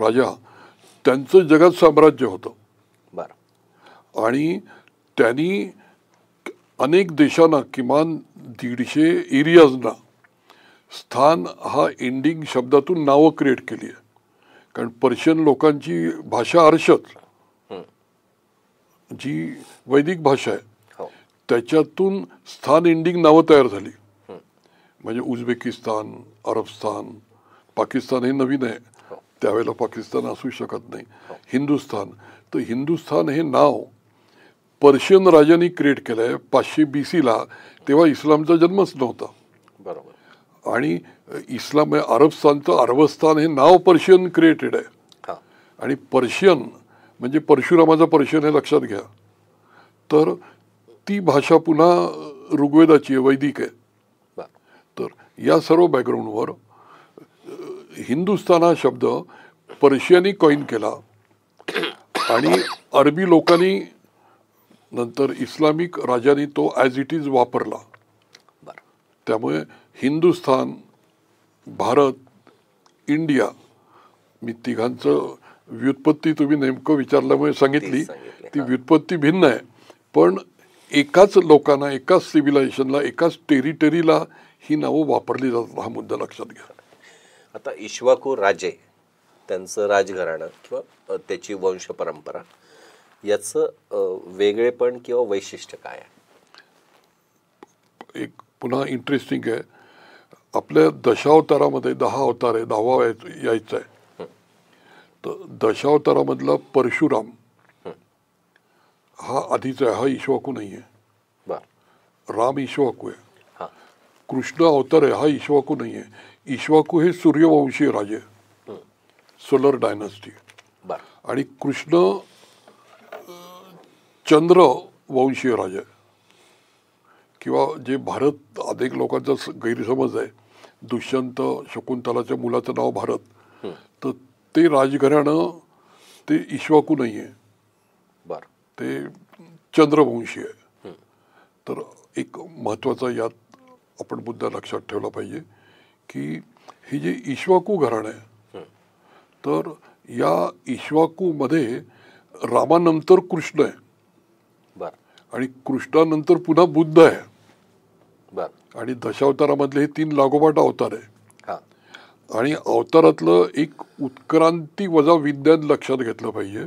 राजा, त्यांचं जगात साम्राज्य होतं. आणि त्यांनी अनेक देशांना किमान 150 एरियाजना स्थान हा एंडिंग शब्दातून नावं क्रिएट केली आहे. कारण पर्शियन लोकांची भाषा अर्शत जी वैदिक भाषा आहे त्याच्यातून स्थान एंडिंग नावं तयार झाली. म्हणजे उझबेकिस्तान, अरबस्तान, पाकिस्तान हे नवीन आहे, त्यावेळेला पाकिस्तान असू शकत नाही. हिंदुस्थान, तर हिंदुस्थान हे नाव पर्शियन राजांनी क्रिएट केलंय 500 BC ला. तेव्हा इस्लामचा जन्मच नव्हता. बरोबर. आणि इस्लाम अरबस्तानचं अरबस्तान हे नाव पर्शियन क्रिएटेड आहे. आणि पर्शियन म्हणजे परशुरामाचा पर्शियन हे लक्षात घ्या. तर ती भाषा पुन्हा ऋग्वेदाची आहे, वैदिक आहे. तर या सर्व बॅकग्राऊंडवर हिंदुस्थान हा शब्द पर्शियनी कॉइन केला आणि अरबी लोकांनी नंतर इस्लामिक राजांनी तो ॲज इट इज वापरला. त्यामुळे हिंदुस्थान, भारत, इंडिया, मी तिघांचं व्युत्पत्ती तुम्ही नेमकं विचारल्यामुळे सांगितली. ती व्युत्पत्ती भिन्न आहे, पण एकाच लोकांना, एकाच सिव्हिलायझेशनला, एकाच टेरिटरीला ही नावं वापरली जातात. हा मुद्दा लक्षात घ्या. आता ईश्वाकू राजे, त्यांचं राजघराणं किंवा त्याची वंश परंपरा, याचं वेगळेपण किंवा वैशिष्ट्य काय आहे? एक पुन्हा इंटरेस्टिंग आहे, आपल्या दशावतारामध्ये 10 अवतार आहे, 10वा यायचा आहे. तर दशावतारामधला परशुराम हा आधीचा आहे, हा ईश्वाकू नाही आहे. राम ईश्वाकू आहे. कृष्ण अवतार आहे, हा ईश्वाकू नाही आहे. ईश्वाकू हे सूर्यवंशीय राजे, सोलर डायनास्टी. आणि कृष्ण चंद्र वंशीय राजा आहे. किंवा जे भारत, अनेक लोकांचा गैरसमज आहे, दुष्यंत शकुंतलाच्या मुलाचं नाव भारत, तर ते राजघराणं ते ईश्वाकू नाही आहे, ते चंद्रवंशी आहे. तर एक महत्त्वाचा यात आपण मुद्दा लक्षात ठेवला पाहिजे की हे जे ईश्वाकू घराणं आहे, तर या ईश्वाकूमध्ये रामानंतर कृष्ण आहे आणि कृष्णानंतर पुन्हा बुद्ध आहे. आणि दशावतारामधले हे 3 लागोपाठ अवतार आहे. आणि अवतारातलं एक उत्क्रांती वजा विज्ञान लक्षात घेतलं पाहिजे.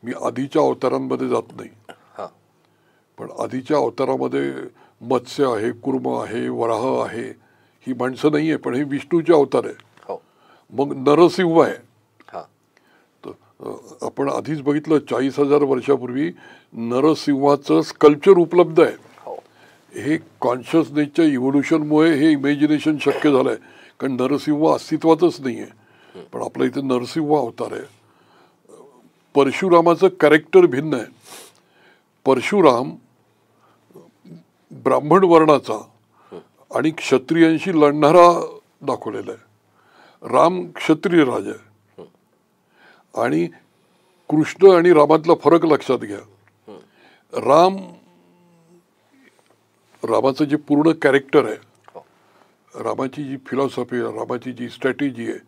मी आधीच्या अवतारांमध्ये जात नाही, हां पण आधीच्या अवतारामध्ये मत्स्य आहे, कुर्म आहे, वराह आहे, ही माणसं नाही आहे, पण हे विष्णूचे अवतार आहे. हो मग नरसिंह आहे. हां तर आपण आधीच बघितलं 40,000 वर्षापूर्वी नरसिंहाचं स्कल्पचर उपलब्ध आहे. हो हे कॉन्शियसनेसच्या इव्होल्युशनमुळे हे इमॅजिनेशन शक्य झालं आहे, कारण नरसिंह अस्तित्वातच नाही आहे, पण आपल्या इथे नरसिंह अवतार आहे. परशुरामाचं कॅरेक्टर भिन्न आहे. परशुराम ब्राह्मण वर्णाचा आणि क्षत्रियांशी लढणारा दाखवलेला आहे. राम क्षत्रिय राजा आहे. आणि कृष्ण आणि रामातला फरक लक्षात घ्या. रामाचं जे पूर्ण कॅरेक्टर आहे, रामाची जी फिलॉसॉफी आहे, रामाची जी स्ट्रॅटेजी आहे,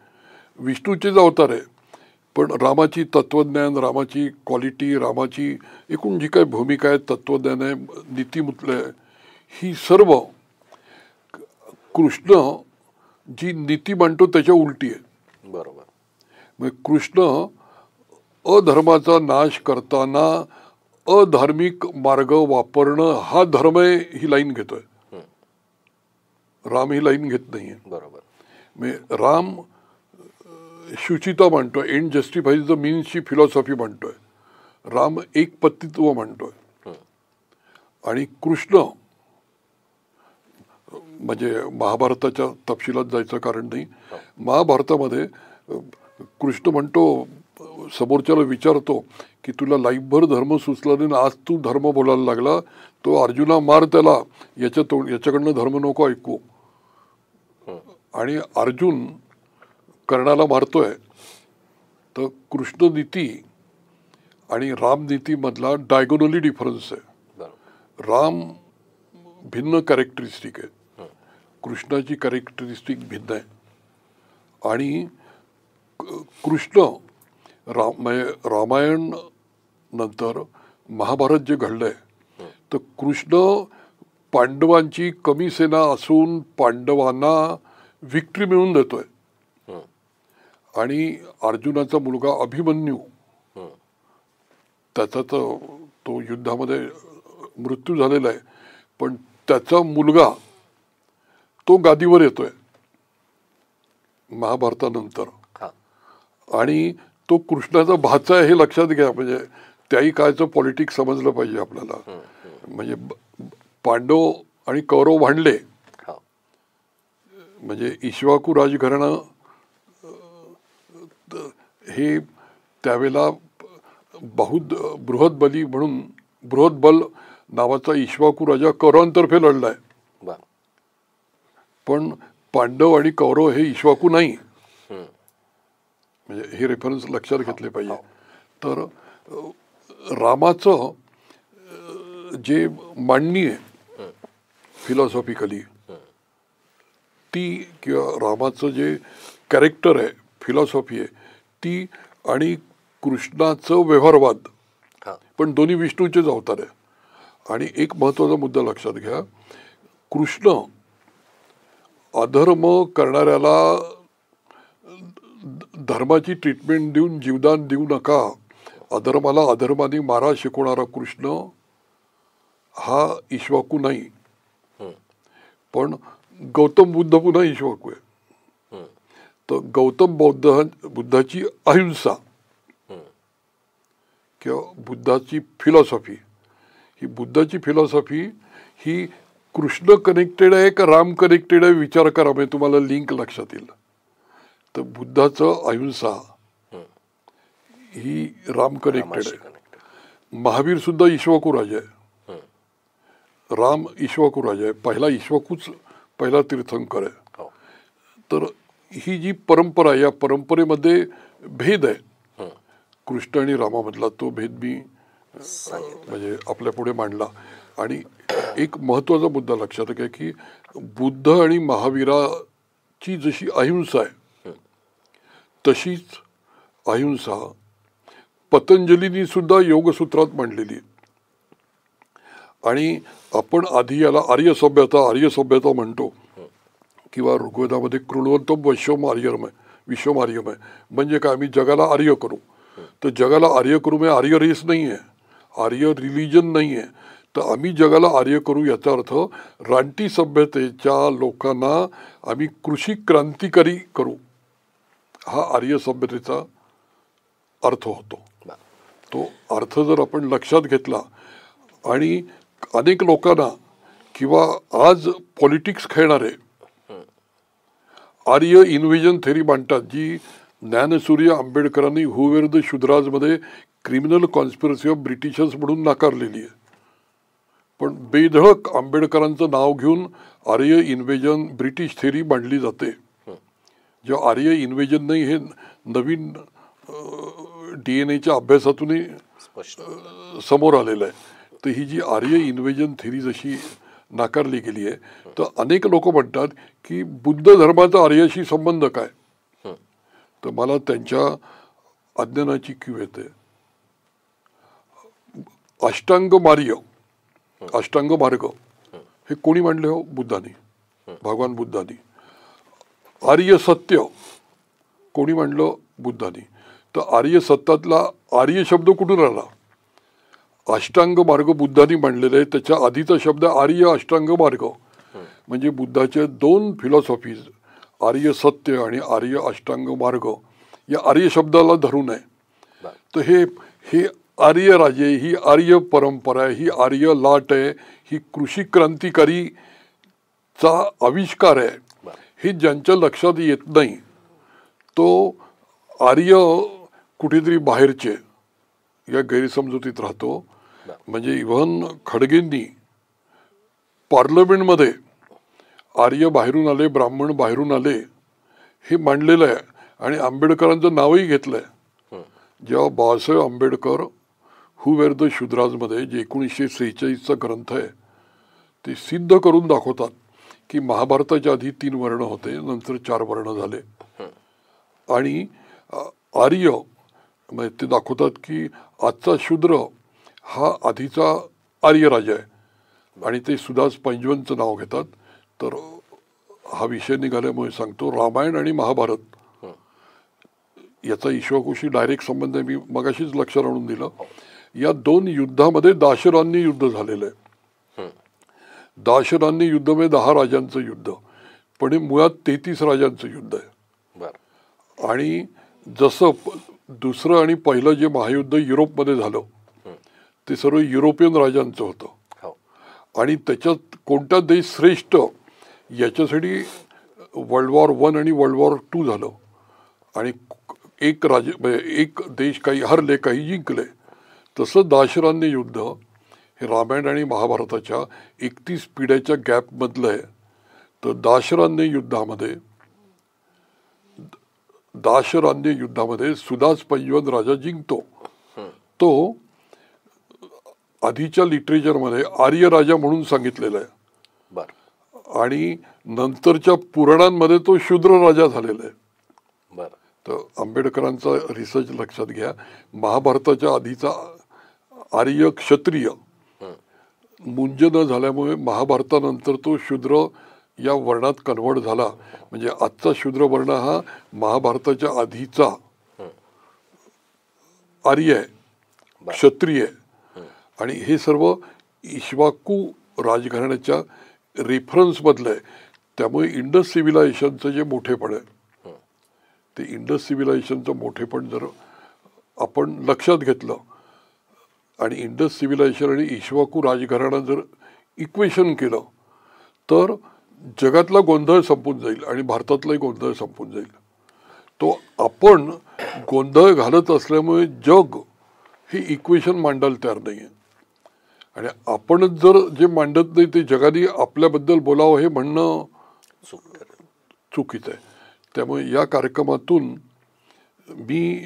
विष्णूचेच अवतार आहे, पण रामाची तत्वज्ञान, रामाची क्वालिटी, रामाची एकूण जी काही भूमिका आहे, तत्वज्ञान आहे, नीतिमूल्य आहे, ही सर्व कृष्ण जी नीती मांडतो त्याच्या उलटी आहे. बरोबर. मग कृष्ण अधर्माचा नाश करताना अधार्मिक मार्ग वापरणं हा धर्म आहे, ही लाईन घेतोय. राम ही लाईन घेत नाहीये. बरोबर. मग राम शुचिता मांडतोय, एंड जस्टिफाईज द मीन्सची फिलॉसॉफी मांडतोय. राम एक पत्तित्व मांडतोय. आणि कृष्ण म्हणजे महाभारताच्या तपशिलात जायचं कारण नाही. महाभारतामध्ये कृष्ण म्हणतो, समोरच्याला विचारतो की तुला लाईफभर धर्म सुचला नाही, आज तू धर्म बोलायला लागला, तो अर्जुना मार त्याला, याच्याकडनं धर्म नको ऐकू. आणि अर्जुन कर्णाला मारतोय. तर कृष्ण नीती आणि राम नीती मधला डायगोनली डिफरन्स आहे. राम भिन्न कॅरेक्टरिस्टिक आहे, कृष्णाची कॅरेक्टरिस्टिक भिन्न आहे. आणि कृष्ण रामायण नंतर महाभारत जे घडलंय, तर कृष्ण पांडवांची कमी सेना असून पांडवांना विक्ट्री मिळवून देतोय. आणि अर्जुनाचा मुलगा अभिमन्यू, त्याचा तर तो युद्धामध्ये मृत्यू झालेला आहे, पण त्याचा मुलगा तो गादीवर येतोय महाभारतानंतर. आणि तो कृष्णाचा भाचा आहे हे लक्षात घ्या. म्हणजे त्याही कायचं पॉलिटिक्स समजलं पाहिजे आपल्याला. म्हणजे पांडव आणि कौरव भांडले, म्हणजे इक्ष्वाकू राजघराणं हे त्यावेळेला बृहदबली म्हणून बृहदबल नावाचा इक्ष्वाकू राजा कौरवांतर्फे लढलाय. पण पांडव आणि कौरव हे इक्ष्वाकू नाही. म्हणजे हे रेफरन्स लक्षात घेतले पाहिजे. तर रामाचं जे मांडणी आहे फिलॉसॉफिकली ती, किंवा रामाचं जे कॅरेक्टर आहे, फिलॉसॉफी आहे ती, आणि कृष्णाचं व्यवहारवाद, पण दोन्ही विष्णूचेच अवतार आहे. आणि एक महत्वाचा मुद्दा लक्षात घ्या, कृष्ण अधर्म करणाऱ्याला धर्माची ट्रीटमेंट देऊन जीवदान देऊ नका, अधर्माला अधर्माने मारा शिकवणारा कृष्ण हा इक्ष्वाकू नाही. पण गौतम बुद्ध पुन्हा इक्ष्वाकू आहे. तर गौतम बुद्धाची अहिंसा किंवा बुद्धाची फिलॉसॉफी, ही बुद्धाची फिलॉसॉफी ही कृष्ण कनेक्टेड आहे का राम कनेक्टेड आहे विचार करा, म्हणजे तुम्हाला लिंक लक्षात येईल. तर बुद्धाचं अहिंसा ही राम कनेक्टेड आहे. महावीर सुद्धा इक्ष्वाकू राजा आहे, राम इक्ष्वाकू राजा आहे, पहिला तीर्थंकर आहे. तर ही जी परंपरा, या परंपरेमध्ये भेद आहे कृष्ण आणि रामामधला, तो भेद मी म्हणजे आपल्या पुढे मांडला. आणि एक महत्वाचा मुद्दा लक्षात घ्या की बुद्ध आणि महावीराची जशी अहिंसा आहे तशीच अहिंसा पतंजलींनी सुद्धा योगसूत्रात मांडलेली. आणि आपण आधी याला आर्य सभ्यता म्हणतो किंवा ऋग्वेदामध्ये कृण्वंतम विश्वमार्यमय म्हणजे काय, आम्ही जगाला आर्य करू. तर जगाला आर्य करू म्हणजे आर्य रेस नाही आहे, आर्य रिलिजन नाही आहे. तर आम्ही जगाला आर्य करू याचा अर्थ रानटी सभ्यतेच्या लोकांना आम्ही कृषी क्रांतिकारी करू, हा आर्य सभ्यतेचा अर्थ होतो. तो अर्थ जर आपण लक्षात घेतला आणि अनेक लोकांना किंवा आज पॉलिटिक्स खेळणारे आर्य इन्व्हेजन थेरी मांडतात, जी ज्ञानसूर्य आंबेडकरांनी हू वेर द शूद्राजमध्ये क्रिमिनल कॉन्स्पिरसी ऑफ ब्रिटिशर्स म्हणून नाकारलेली आहे. पण बेधडक आंबेडकरांचं नाव घेऊन आर्य इन्व्हेजन ब्रिटिश थेरी मांडली जाते. जे आर्य इन्व्हेजन नाही हे नवीन DNA च्या अभ्यासातूनही समोर आलेलं आहे. तर ही जी आर्य इन्व्हेजन थेरी जशी नाकारली गेली आहे, तर अनेक लोक म्हणतात की बुद्ध धर्माचा आर्याशी संबंध काय. तर मला त्यांच्या अज्ञानाची कीव येते. अष्टांग मार्ग हे कोणी मांडले हो? बुद्धांनी, भगवान बुद्धांनी. आर्य सत्य कोणी मांडलं? बुद्धांनी. तर आर्य सत्यातला आर्य शब्द कुठून आला? अष्टांग मार्ग बुद्धांनी मांडलेले आहे. त्याच्या आधीचा शब्द आर्य अष्टांग मार्ग, म्हणजे बुद्धाचे दोन फिलॉसॉफीज, आर्य सत्य आणि आर्य अष्टांग मार्ग, या आर्य शब्दाला धरून आहे. तर हे आर्य राजे, ही आर्य परंपरा आहे, ही आर्य लाट आहे, ही कृषी क्रांतिकारीचा आविष्कार आहे. हे ज्यांच्या लक्षात येत नाही तो आर्य कुठेतरी बाहेरचे या गैरसमजुतीत राहतो. म्हणजे इव्हन खडगेंनी पार्लमेंटमध्ये आर्य बाहेरून आले, ब्राह्मण बाहेरून आले हे मांडलेलं आहे आणि आंबेडकरांचं नावही घेतलंय. जेव्हा Babasaheb Ambedkar who were the शूद्राजमध्ये जे 1946चा ग्रंथ आहे ते सिद्ध करून दाखवतात की महाभारताच्या आधी 3 वर्ण होते, नंतर 4 वर्ण झाले. आणि आर्य म्हणजे ते दाखवतात की आजचा शूद्र हा आधीचा आर्य राजा आहे आणि ते सुदास पैंजवनचं नाव घेतात. तर हा विषय निघाल्यामुळे सांगतो, रामायण आणि महाभारत याचा ईश्वरकोशी डायरेक्ट संबंध आहे. मी मगाशीच लक्षात आणून दिलं. या 2 युद्धामध्ये दाशरान्य युद्ध झालेलं आहे. दाशरान्य युद्ध म्हणजे 10 राजांचं युद्ध, पण हे मुळात 33 राजांचं युद्ध आहे. आणि जसं दुसरं आणि पहिलं जे महायुद्ध युरोपमध्ये झालं ते सर्व युरोपियन राजांचं होतं आणि त्याच्यात कोणता देश श्रेष्ठ याच्यासाठी वर्ल्ड वॉर 1 आणि वर्ल्ड वॉर 2 झालं आणि एक देश काही हरले काही जिंकले. तसं दाशरान्य युद्ध हे रामायण आणि महाभारताच्या 31 पिढ्याच्या गॅपमधलं आहे. तर दाशरान्य युद्धामध्ये सुदास पैंजवन राजा जिंकतो. तो आधीच्या लिटरेचरमध्ये आर्य राजा म्हणून सांगितलेला आहे आणि नंतरच्या पुराणांमध्ये तो शूद्र राजा झालेला आहे. तर आंबेडकरांचा रिसर्च लक्षात घ्या. महाभारताच्या आधीचा आर्य क्षत्रिय मुंज न झाल्यामुळे महाभारतानंतर तो शूद्र या वर्णात कन्वर्ट झाला. म्हणजे आजचा शूद्र वर्ण हा महाभारताच्या आधीचा आर्य आहे, क्षत्रिय आहे. आणि हे सर्व इक्ष्वाकू राजघराण्याच्या रेफरन्स मधलं आहे. त्यामुळे इंडस सिव्हिलायझेशनचं जे मोठेपण आहे ते इंडस सिव्हिलायझेशनचं मोठेपण जर आपण लक्षात घेतलं आणि इंडस सिव्हिलायझेशन आणि इक्ष्वाकू राजघराणा जर इक्वेशन केलं तर जगातला गोंधळ संपून जाईल आणि भारतातलाही गोंधळ संपून जाईल. तो आपण गोंधळ घालत असल्यामुळे जग हे इक्वेशन मांडायला तयार नाही आहे आणि आपणच जर जे मांडत नाही ते जगाने आपल्याबद्दल बोलावं हे म्हणणं चुकीचं आहे. त्यामुळे या कार्यक्रमातून मी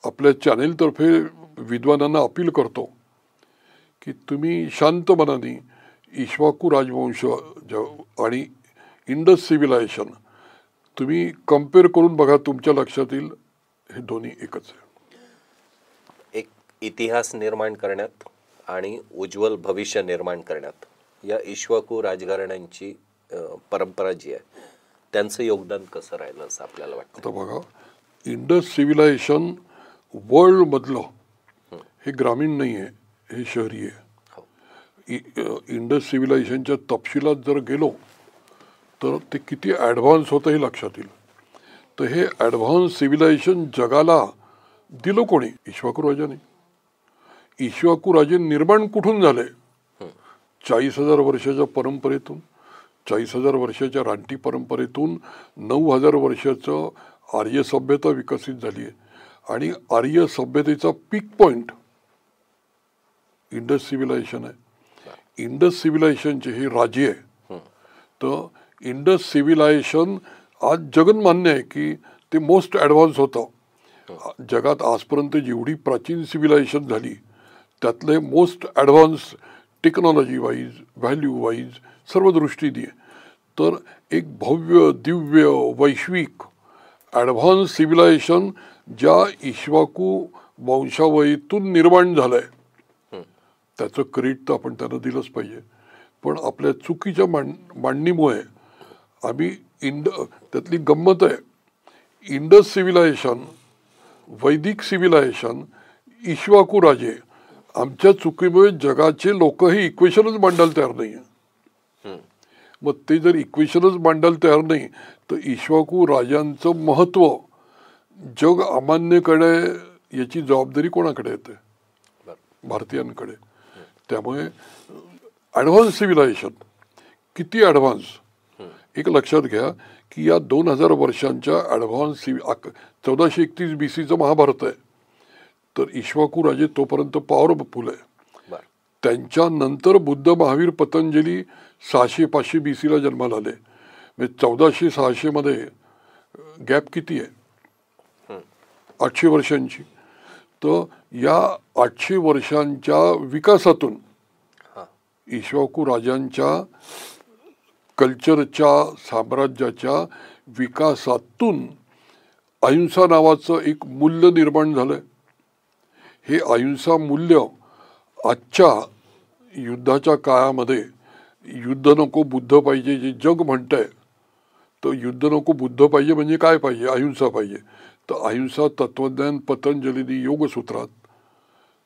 आपल्या चॅनेलतर्फे विद्वानांना अपील करतो की तुम्ही शांत मनाने इक्ष्वाकू राजवंश आणि इंडस सिव्हिलायझेशन तुम्ही कम्पेअर करून बघा, तुमच्या लक्षात येईल हे दोन्ही एकच आहे. एक इतिहास निर्माण करण्यात आणि उज्ज्वल भविष्य निर्माण करण्यात या इक्ष्वाकू राजघराण्यांची परंपरा जी आहे त्यांचं योगदान कसं राहिलं असं आपल्याला वाटतं? आता बघा, इंडस सिव्हिलायझेशन वर्ल्डमधलं हे ग्रामीण नाही आहे, हे शहरी आहे. इंडस सिव्हिलायझेशनच्या तपशिलात जर गेलो तर ते किती ॲडव्हान्स होतं हे लक्षात येईल. तर हे ॲडव्हान्स सिव्हिलायझेशन जगाला दिलं कोणी? इक्ष्वाकू राजाने. इक्ष्वाकू राजे निर्माण कुठून झाले? 40,000 वर्षाच्या परंपरेतून, 40,000 वर्षाच्या रानटी परंपरेतून 9,000 वर्षाचं आर्य सभ्यता विकसित झाली आहे. आणि आर्य सभ्यतेचा पीक पॉइंट इंडस सिव्हिलायझेशन आहे. इंडस सिव्हिलायझेशनचे हे राजे आहे. तर इंडस सिव्हिलायझेशन आज जगन मान्य आहे की ते मोस्ट ॲडव्हान्स होतं. जगात आजपर्यंत जेवढी प्राचीन सिव्हिलायझेशन झाली त्यातले most advance technology wise, value wise, सर्व दृष्टीने. तर एक भव्य दिव्य वैश्विक ॲडव्हान्स सिव्हिलायझेशन ज्या इक्ष्वाकू वंशावळीतून निर्माण झालं आहे त्याचं क्रेडिट तर आपण त्यांना दिलंच पाहिजे. पण आपल्या चुकीच्या मांडणीमुळे आम्ही त्यातली गंमत आहे, इंडस सिव्हिलायझेशन, वैदिक सिव्हिलायझेशन, इक्ष्वाकू राजे, आमच्या चुकीमुळे जगाचे लोक हे इक्वेशनच मांडायला तयार नाही आहे. मग ते जर इक्वेशनच मांडायला तयार नाही तर इक्ष्वाकू राजांचं महत्त्व जग अमान्य करणे याची जबाबदारी कोणाकडे येते? भारतीयांकडे. त्यामुळे ॲडव्हान्स सिव्हिलायझेशन किती ॲडव्हान्स, एक लक्षात घ्या की या 2000 वर्षांच्या ॲडव्हान्स 1431 BCचं महाभारत आहे. तर इक्ष्वाकू राजे तोपर्यंत पॉवरफुल आहे. त्यांच्यानंतर बुद्ध, महावीर, पतंजली 600-500 BCला जन्माला आले. म्हणजे 1400-600 मध्ये गॅप किती आहे? 800 वर्षांची. तर या 800 वर्षांच्या विकासातून इक्ष्वाकू राजांच्या कल्चरच्या, साम्राज्याच्या विकासातून अहिंसा नावाचं एक मूल्य निर्माण झालं. हे अहिंसा मूल्य आजच्या युद्धाच्या काळामध्ये युद्ध नको बुद्ध पाहिजे जे जग म्हणतंय, तर युद्ध नको बुद्ध पाहिजे म्हणजे काय पाहिजे? अहिंसा पाहिजे. तर अहिंसा तत्वज्ञान पतंजलीनी योगसूत्रात,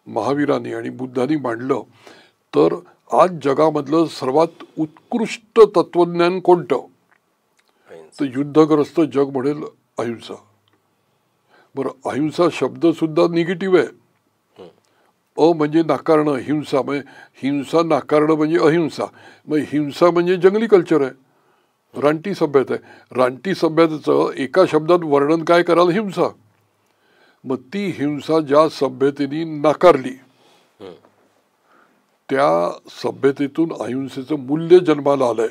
महावीरांनी आणि बुद्धांनी मांडलं. तर आज जगामधलं सर्वात उत्कृष्ट तत्वज्ञान कोणतं? तर युद्धग्रस्त जग म्हणेल अहिंसा. बरं, अहिंसा शब्द सुद्धा निगेटिव्ह आहे. म्हणजे नाकारणं, हिंसा म्हणजे हिंसा नाकारणं म्हणजे अहिंसा. मग हिंसा म्हणजे जंगली कल्चर आहे, रानटी सभ्यता आहे. रानटी सभ्यतेचं एका शब्दात वर्णन काय कराल? हिंसा. मग ती हिंसा ज्या सभ्यतेने नाकारली त्या सभ्यतेतून अहिंसेचं मूल्य जन्माला आलंय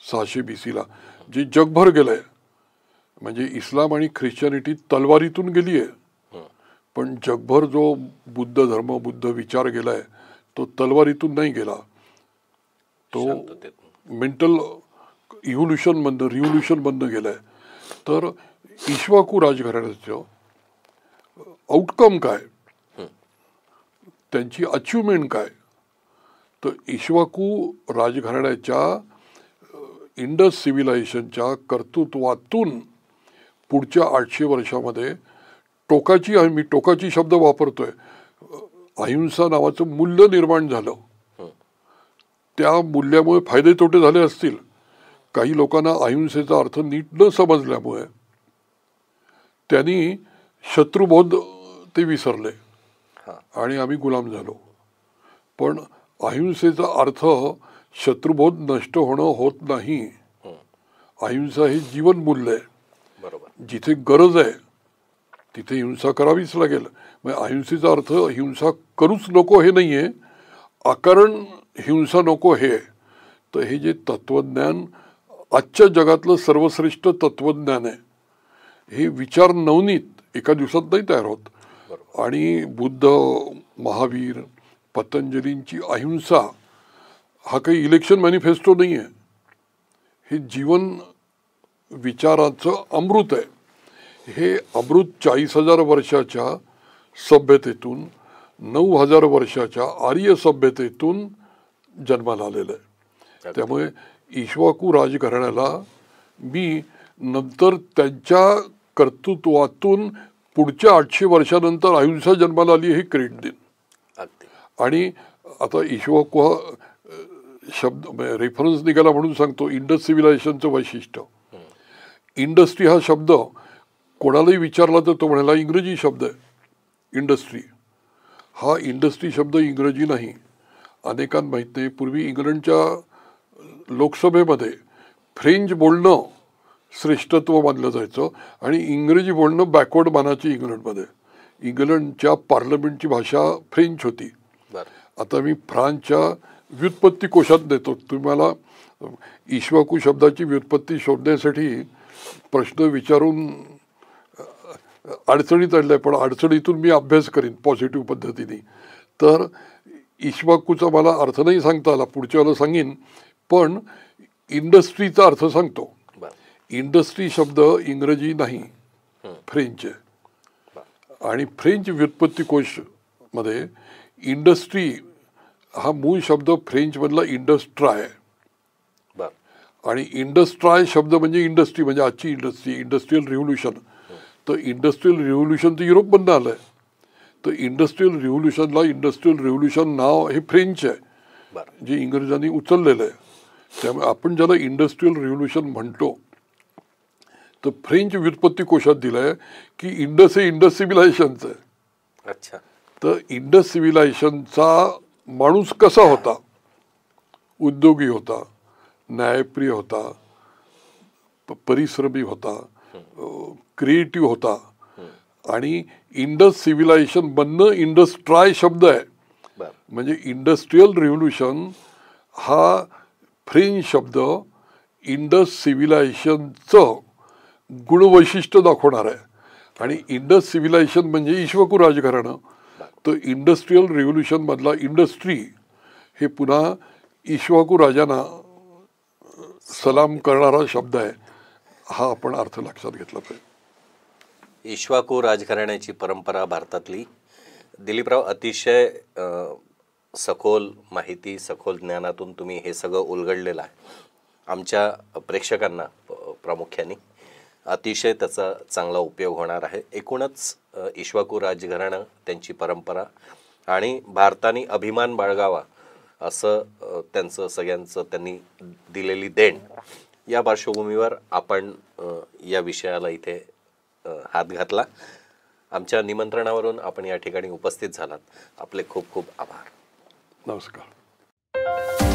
600 BCला, जे जगभर गेलंय. म्हणजे इस्लाम आणि ख्रिश्चनिटी तलवारीतून गेली आहे, पण जगभर जो बुद्ध धर्म, बुद्ध विचार गेलाय तो तलवारीतून नाही गेला, तो मेंटल इव्होल्युशन मधनं, रिव्होल्युशन मधनं गेलाय. तर इक्ष्वाकू राजघराण्याचं आउटकम काय, त्यांची अचिव्हमेंट काय? तर इक्ष्वाकू राजघराण्याच्या इंडस सिव्हिलायझेशनच्या कर्तृत्वातून पुढच्या 800 वर्षामध्ये मी टोकाची शब्द वापरतोय, अहिंसा नावाचं मूल्य निर्माण झालं. त्या मूल्यामुळे फायदे तोटे झाले असतील. काही लोकांना अहिंसेचा अर्थ नीट न समजल्यामुळे त्यांनी शत्रुबोध ते विसरले आणि आम्ही गुलाम झालो. पण अहिंसेचा अर्थ शत्रुबोध नष्ट होणं होत नाही. अहिंसा हे जीवन मूल्य आहे. जिथे गरज आहे तिथे हिंसा करावीच लागेल. मग अहिंसेचा अर्थ हिंसा करूच नको हे नाहीये, अकारण हिंसा नको हे. तर हे जे तत्वज्ञान आजच्या जगातलं सर्वश्रेष्ठ तत्वज्ञान आहे, हे विचार नवनीत एका दिवसात नाही तयार होत. आणि बुद्ध, महावीर, पतंजलींची अहिंसा हा काही इलेक्शन मॅनिफेस्टो नाही आहे, हे जीवन विचाराचं अमृत आहे. हे अमृत 40,000 वर्षाच्या सभ्यतेतून, 9,000 वर्षाच्या आर्य सभ्यतेतून जन्माला आलेलं आहे. त्यामुळे इक्ष्वाकू राजघराण्याला मी नंतर त्यांच्या कर्तृत्वातून पुढच्या 800 वर्षानंतर अहिंसा जन्माला आली हे क्रेडिट देईन. अगदी. आणि आता इक्ष्वाकू हा शब्द रेफरन्स निघाला म्हणून सांगतो. इंडस सिव्हिलायझेशनचं वैशिष्ट्य, इंडस्ट्री हा शब्द कोणालाही विचारला तर तो म्हणाला इंग्रजी शब्द आहे इंडस्ट्री. हा इंडस्ट्री शब्द इंग्रजी नाही. अनेकांना माहीत नाही, पूर्वी इंग्लंडच्या लोकसभेमध्ये फ्रेंच बोलणं श्रेष्ठत्व मानलं जायचं आणि इंग्रजी बोलणं बॅकवर्ड मानाची. इंग्लंडमध्ये इंग्लंडच्या पार्लमेंटची भाषा फ्रेंच होती. आता मी फ्रान्सच्या व्युत्पत्ती कोशात देतो तुम्हाला. इक्ष्वाकू शब्दाची व्युत्पत्ती शोधण्यासाठी प्रश्न विचारून अडचणीत आणल्या, पण अडचणीतून मी अभ्यास करीन पॉझिटिव्ह पद्धतीने. तर इक्ष्वाकूचा मला अर्थ नाही सांगता आला, पुढच्या वेळेला सांगेन. पण इंडस्ट्रीचा अर्थ सांगतो. इंडस्ट्री शब्द इंग्रजी नाही, फ्रेंच आहे. आणि फ्रेंच व्युत्पत्ती कोश मध्ये इंडस्ट्री हा मूळ शब्द फ्रेंचमधला इंडस्ट्राय. आणि इंडस्ट्राय शब्द म्हणजे इंडस्ट्री, म्हणजे आजची इंडस्ट्री, इंडस्ट्रियल रिव्होल्युशन. तर इंडस्ट्रियल रिव्होल्युशन तर युरोपमधनं आलं आहे. तर इंडस्ट्रियल रिव्होल्युशनला इंडस्ट्रियल रिव्होल्युशन नाव हे फ्रेंच आहे, जे इंग्रजांनी उचललेलं आहे. त्यामुळे आपण ज्याला इंडस्ट्रियल रिव्होल्युशन म्हणतो तर फ्रेंच व्युत्पत्ती कोशात दिलंय की इंडस हे इंडस सिव्हिलायझेशनचं आहे. अच्छा. तर इंडस सिव्हिलायझेशनचा माणूस कसा होता? उद्योगी होता, न्यायप्रिय होता, परिश्रमी होता, क्रिएटिव्ह होता. आणि इंडस सिव्हिलायझेशन बनणं इंडस्ट्राय शब्द आहे. म्हणजे इंडस्ट्रियल रिव्होल्युशन हा फ्रेंच शब्द इंडस सिव्हिलायझेशनचं गुणवैशिष्ट्य दाखवणार आहे. आणि इंडस सिव्हिलायझेशन म्हणजे इक्ष्वाकू राजघराणं. तर इंडस्ट्रियल रिव्होल्युशन मधला इंडस्ट्री हे पुन्हा इक्ष्वाकू राजांना सलाम करणारा शब्द आहे. हा आपण अर्थ लक्षात घेतला पाहिजे. इक्ष्वाकू राजघराण्याची परंपरा भारतातली. दिलीपराव, अतिशय सखोल माहिती, सखोल ज्ञानातून तुम्ही हे सगळं उलगडलेलं आहे. आमच्या प्रेक्षकांना प्रामुख्याने अतिशय त्याचा चांगला उपयोग होणार आहे. एकूणच इक्ष्वाकू राजघराणं, त्यांची परंपरा आणि भारताने अभिमान बाळगावा असं त्यांचं सगळ्यांचं त्यांनी दिलेली देण, या पार्श्वभूमीवर आपण या विषयाला इथे हात घातला. आमच्या निमंत्रणावरून आपण या ठिकाणी उपस्थित झालात. आपले खूप खूप आभार. नमस्कार.